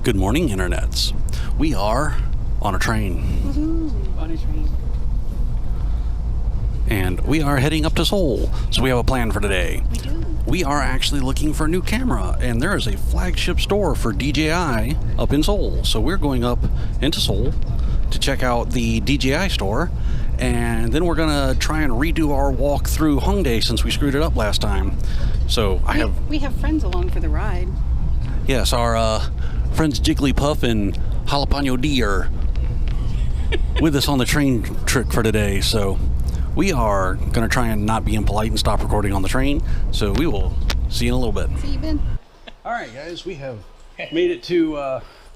Good morning, internets. We are on a train. Woohoo! On a train. And we are heading up to Seoul. So we have a plan for today. We do. We are actually looking for a new camera, and there is a flagship store for DJI up in Seoul. So we're going up into Seoul to check out the DJI store, and then we're gonna try and redo our walk through Hongdae since we screwed it up last time. So we have friends along for the ride. Yes, our friends Jigglypuff and Jalapeno D are with us on the train trip for today. So we are going to try and not be impolite and stop recording on the train. So we will see you in a little bit. See you, Ben. All right, guys, we have made it to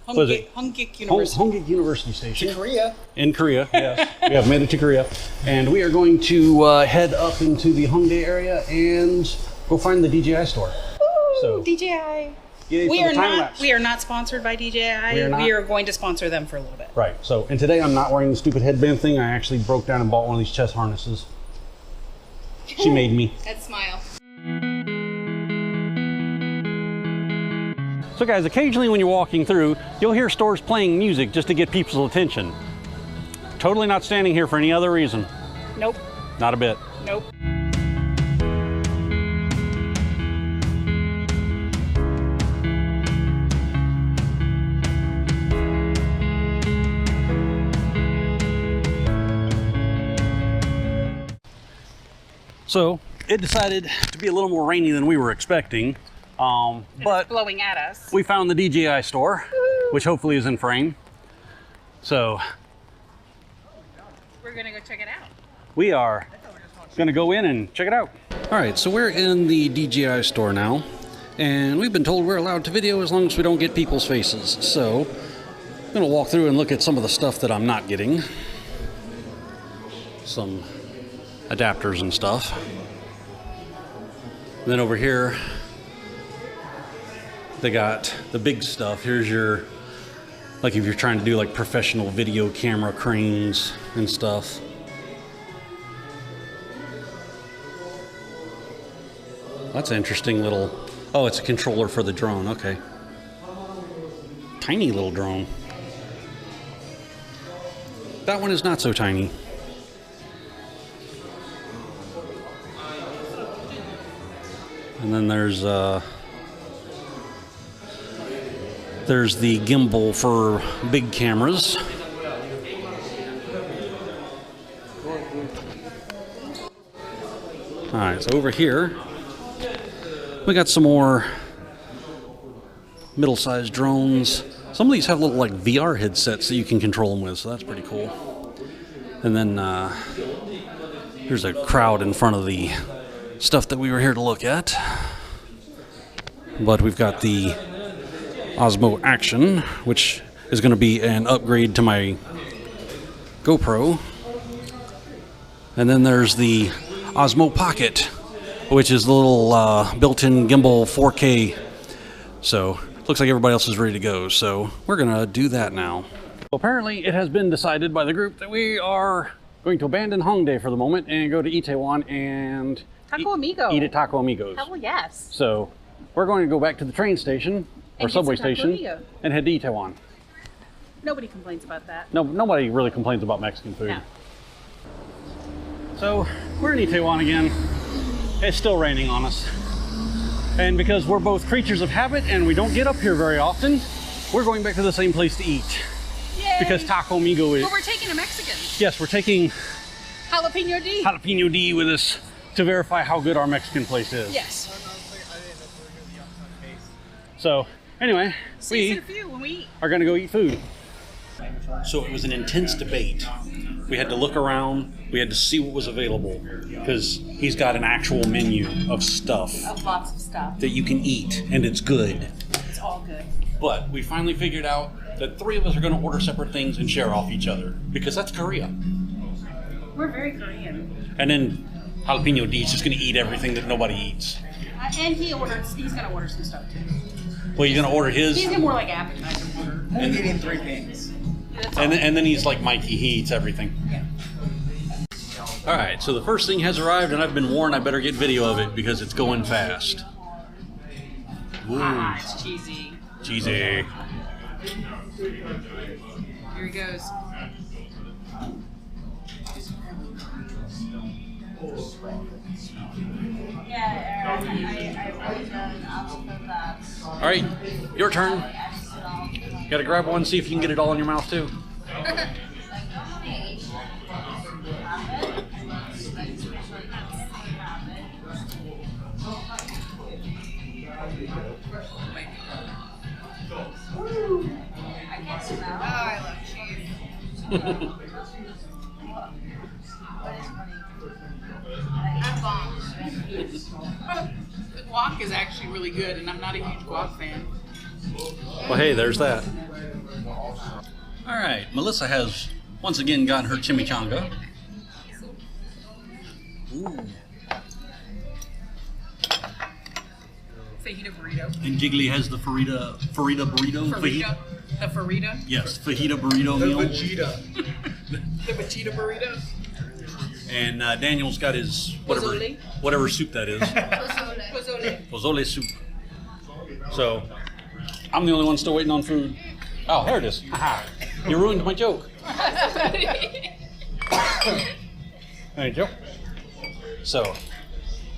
Hongdae University. Hongdae University Station. Korea. In Korea, yes. We have made it to Korea. And we are going to head up into the Hongdae area and go find the DJI store. Woo, So DJI. yay We for are the time not. lapse. We are not sponsored by DJI. We are not? We are going to sponsor them for a little bit. Right. So, and today I'm not wearing the stupid headband thing. I actually broke down and bought one of these chest harnesses. She made me. That smile. So guys, occasionally when you're walking through, you'll hear stores playing music just to get people's attention. Totally not standing here for any other reason. Nope. Not a bit. Nope. So, it decided to be a little more rainy than we were expecting. But It's blowing at us. we found the DJI store, which hopefully is in frame. So, We're gonna go check it out. we are gonna go in and check it out. All right, so we're in the DJI store now, and we've been told we're allowed to video as long as we don't get people's faces. So, I'm gonna walk through and look at some of the stuff that I'm not getting. Some adapters and stuff. And then over here, they got the big stuff. Here's your, like if you're trying to do like professional video camera cranes and stuff. That's an interesting little, oh, it's a controller for the drone, okay. Tiny little drone. That one is not so tiny. And then there's the gimbal for big cameras. All right, so over here, we got some more middle-sized drones. Some of these have little like VR headsets that you can control them with, so that's pretty cool. And then there's a crowd in front of the stuff that we were here to look at. But we've got the Osmo Action, which is going to be an upgrade to my GoPro. And then there's the Osmo Pocket, which is the little built-in gimbal 4K. So, looks like everybody else is ready to go. So, we're going to do that now. Well, apparently, it has been decided by the group that we are going to abandon Hongdae for the moment and go to Itaewon and Taco Amigo. eat at Taco Amigos. Hell yes. So, we're going to go back to the train station or And get subway some Taco station Amigo. and head to Itaewon. Nobody complains about that. No, nobody really complains about Mexican food. No. So, we're in Itaewon again. It's still raining on us. And because we're both creatures of habit and we don't get up here very often, we're going back to the same place to eat. Yay. Because Taco Amigo is... But we're taking a Mexican. Yes, we're taking Jalapeno D. Jalapeno D with us to verify how good our Mexican place is. Yes. So, anyway, See you we in a few when we eat. are going to go eat food. So it was an intense debate. We had to look around, we had to see what was available, because he's got an actual menu of stuff Of lots of stuff. that you can eat, and it's good. It's all good. But we finally figured out that three of us are going to order separate things and share off each other, because that's Korea. We're very Korean. And then Jalapeno D is just going to eat everything that nobody eats. And he's gonna order some stuff too. Well, you're going to order his, He's more like appetizer order. I'm eating 3 things. That's all. and then he's like Mikey, he eats everything. Yeah. All right, so the first thing has arrived, and I've been warned I better get video of it because it's going fast. Ooh, Ah, it's cheesy. cheesy. Here he goes. All right, your turn. Got to grab one, see if you can get it all in your mouth too. Oh, I love cheese. I'm bombed. The guac is actually really good, and I'm not a huge guac fan. Well, hey, there's that. All right, Melissa has once again gotten her chimichanga. Ooh. Fajita burrito. And Jiggly has the fajita burrito. Fajita. The fajita. Yes, fajita burrito meal. The fajita burrito. And Daniel's got his whatever soup that is. Pozole. Pozole soup. So, I'm the only one still waiting on food. Oh, there it is. Aha. You ruined my joke. There you go. So,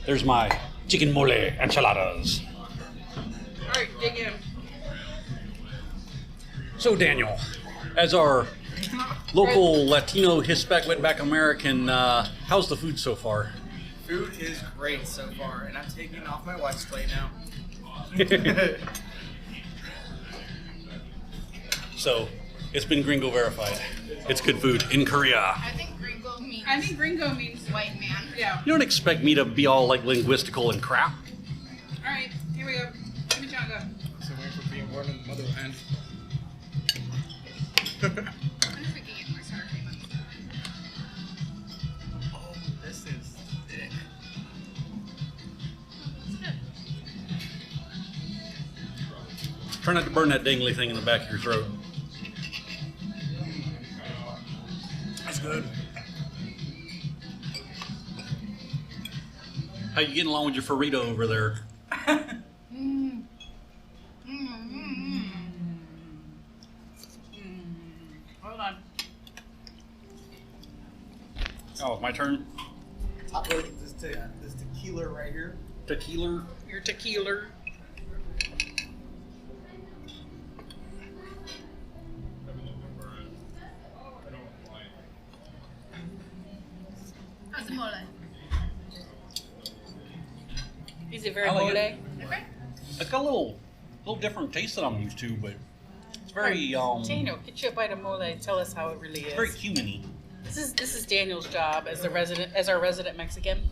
there's my chicken mole enchiladas. All right, dig in. So, Daniel, as our local Latino, Hispanic, wetback American, how's the food so far? Food is great so far, and I'm taking off my wife's plate now. So, it's been gringo verified. It's good food in Korea. I think gringo means white man. Yeah. You don't expect me to be all like linguistical and crap. All right, here we go. Chimichanga. So waiting for being born in the motherland. I wonder if we can get more sour cream on this. Oh, this is thick. Try not to burn that dangly thing in the back of your throat. That's good. How you getting along with your burrito over there? Hold on. Oh, my turn. Top loading this tequila right here. Tequila. Your tequila. How's the mole? Is it very I like mole? it. Okay. It's got a little different taste than I'm used to, but it's very Daniel, get you a bite of mole and tell us how it really is. very humany. This is Daniel's job as our resident Mexican.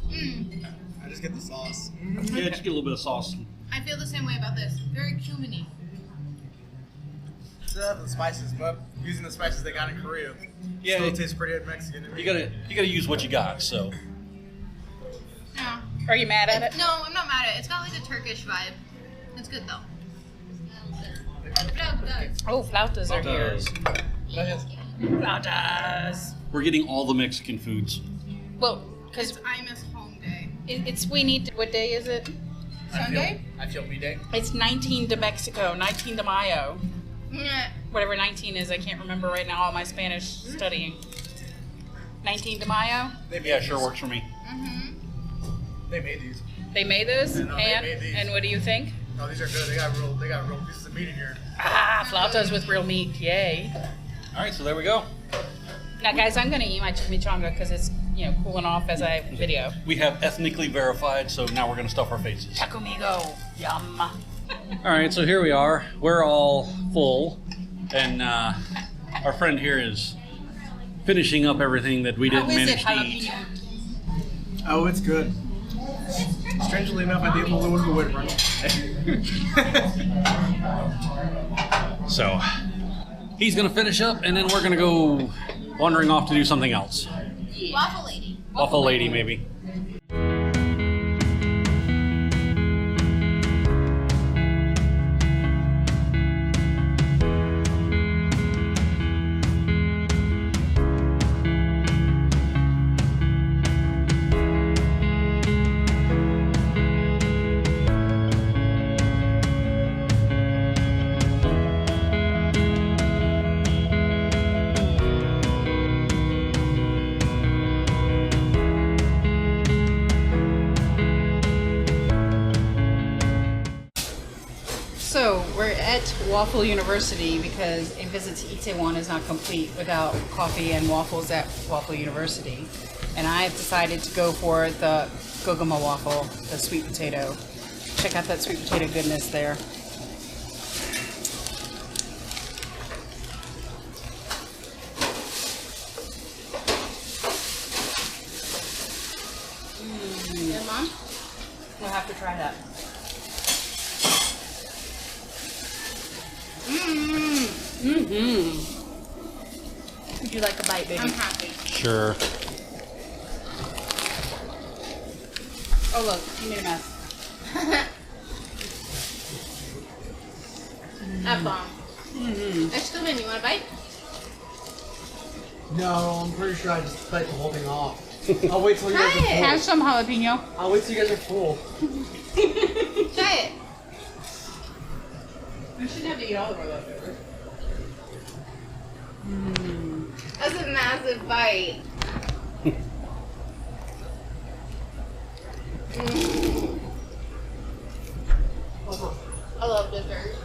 I just get the sauce. Yeah, just get a little bit of sauce. I feel the same way about this. Very cuminy. Still have the spices, but using the spices they got in Korea, Yeah, still tastes pretty Mexican to me. You gotta use what you got. So No. Are you mad at it? No, I'm not mad at it. It's got like a Turkish vibe. It's good though. Flautas. Oh, flautas are here. Gracias. Flautas. we're getting all the Mexican foods. Well, because Because I miss Hongdae. it's we need. What day is it? Sunday? I feel B-Day. It's 19 de Mexico, 19 de Mayo. Yeah. Whatever 19 is, I can't remember right now. All my Spanish studying. 19 de Mayo. Yeah, sure works for me. Mm-hmm. They made these. They made this, Yeah, no, they made these. and what do you think? No, these are good. They got real pieces of meat in here. Ah, flautas with real meat. Yay. All right, so there we go. Now, guys, I'm gonna eat my chimichanga because it's cooling off as I video. We have ethnically verified, so now we're gonna stuff our faces. Taco Amigo. Yum. All right, so here we are. We're all full, and our friend here is finishing up everything that we didn't How is it, manage to eat. jalapeno? Oh, it's good. Strangely enough, I think I'm the only one who would run. So he's gonna finish up, and then we're gonna go wandering off to do something else. Waffle lady. Waffle lady, maybe. So we're at Waffle University because a visit to Itaewon is not complete without coffee and waffles at Waffle University. And I've decided to go for the Goguma waffle, the sweet potato. Check out that sweet potato goodness there. Yeah, Mom? We'll have to try that. Would you like a bite, baby? I'm happy. Sure. Oh look, you made a mess. That bomb. Excellent. You want a bite? No, I'm pretty sure I just bite the whole thing off. I'll wait till you guys are Try it. full. Have some jalapeno. I'll wait till you guys are full. Try it. You shouldn't have to eat all of our leftovers. That's a massive bite. I love dessert.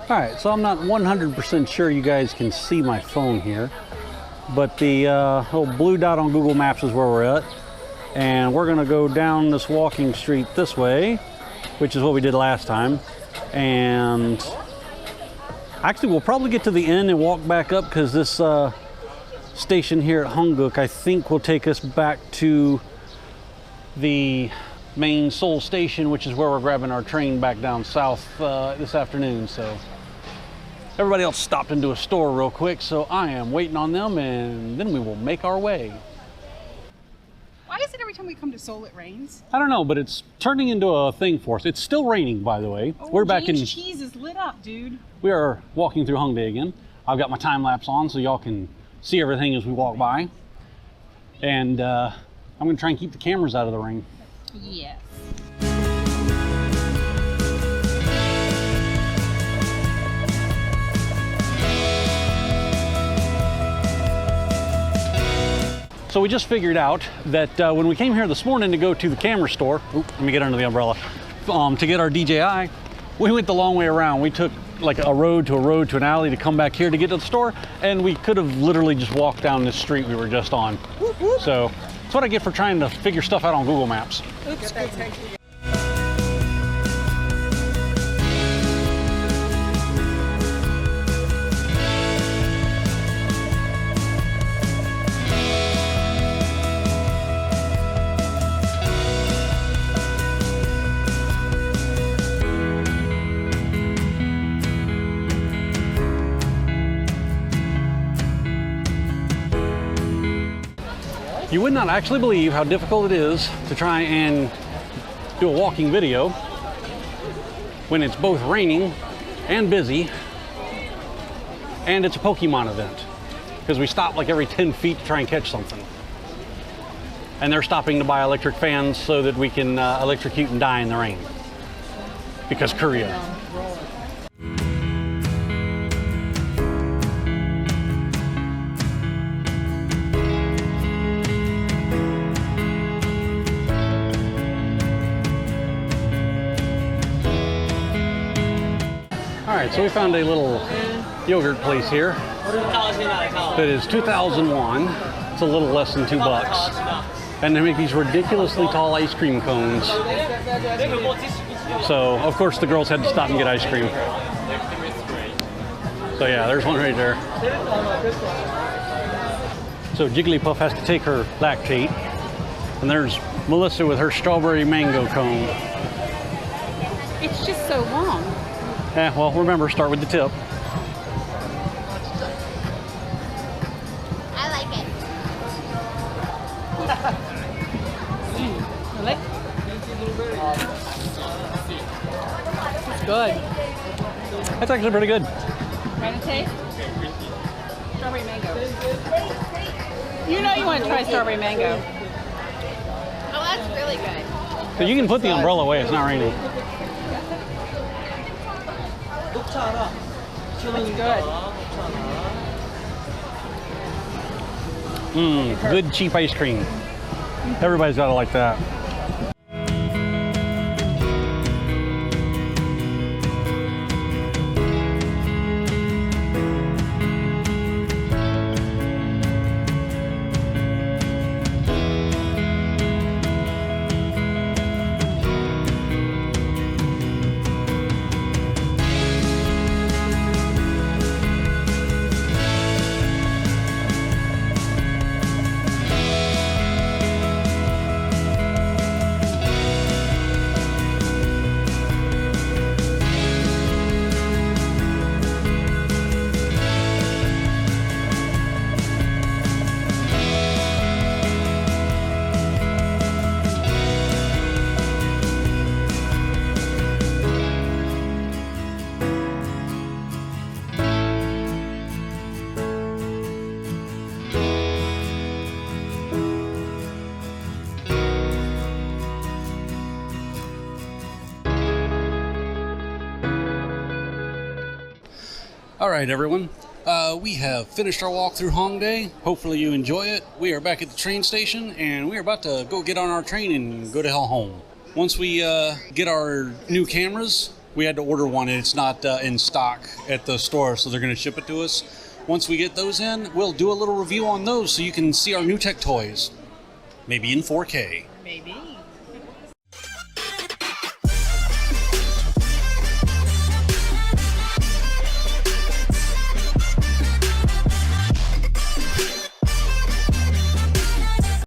Alright, so I'm not 100% sure you guys can see my phone here, but the little blue dot on Google Maps is where we're at, and we're going to go down this walking street this way, which is what we did last time, and actually we'll probably get to the end and walk back up because this station here at Hongdae I think will take us back to the main Seoul station, which is where we're grabbing our train back down south this afternoon. So everybody else stopped into a store real quick, so I am waiting on them and then we will make our way. Why is it every time we come to Seoul it rains? I don't know, but it's turning into a thing for us. It's still raining, by the way. Oh, We're back in. Jane's cheese is lit up, dude. We are walking through Hongdae again. I've got my time lapse on so y'all can see everything as we walk by. And I'm gonna try and keep the cameras out of the rain. Yes. So we just figured out that when we came here this morning to go to the camera store, let me get under the umbrella, to get our DJI, we went the long way around. We took like a road to an alley to come back here to get to the store, and we could have literally just walked down this street we were just on. So that's what I get for trying to figure stuff out on Google Maps. Oops. You would not actually believe how difficult it is to try and do a walking video when it's both raining and busy and it's a Pokemon event, because we stop like every 10 feet to try and catch something. And they're stopping to buy electric fans so that we can electrocute and die in the rain. Because Korea. Alright, so we found a little yogurt place here that is 2,000 won. It's a little less than $2. And they make these ridiculously tall ice cream cones. So, of course, the girls had to stop and get ice cream. So yeah, there's one right there. So Jigglypuff has to take her lactate. And there's Melissa with her strawberry mango cone. It's just so long. Yeah, well, remember, start with the tip. I like it. It's good. That's actually pretty good. Gonna taste? Strawberry mango. You know you want to try strawberry mango. Oh, that's really good. So you can put the umbrella away, it's not raining. It's good. Good cheap ice cream. Everybody's got to like that. All right, everyone. We have finished our walk through Hongdae. Hopefully you enjoy it. We are back at the train station, and we're about to go get on our train and go to hell home. Once we get our new cameras, we had to order one, and it's not in stock at the store, so they're going to ship it to us. Once we get those in, we'll do a little review on those so you can see our new tech toys. Maybe in 4K. Maybe.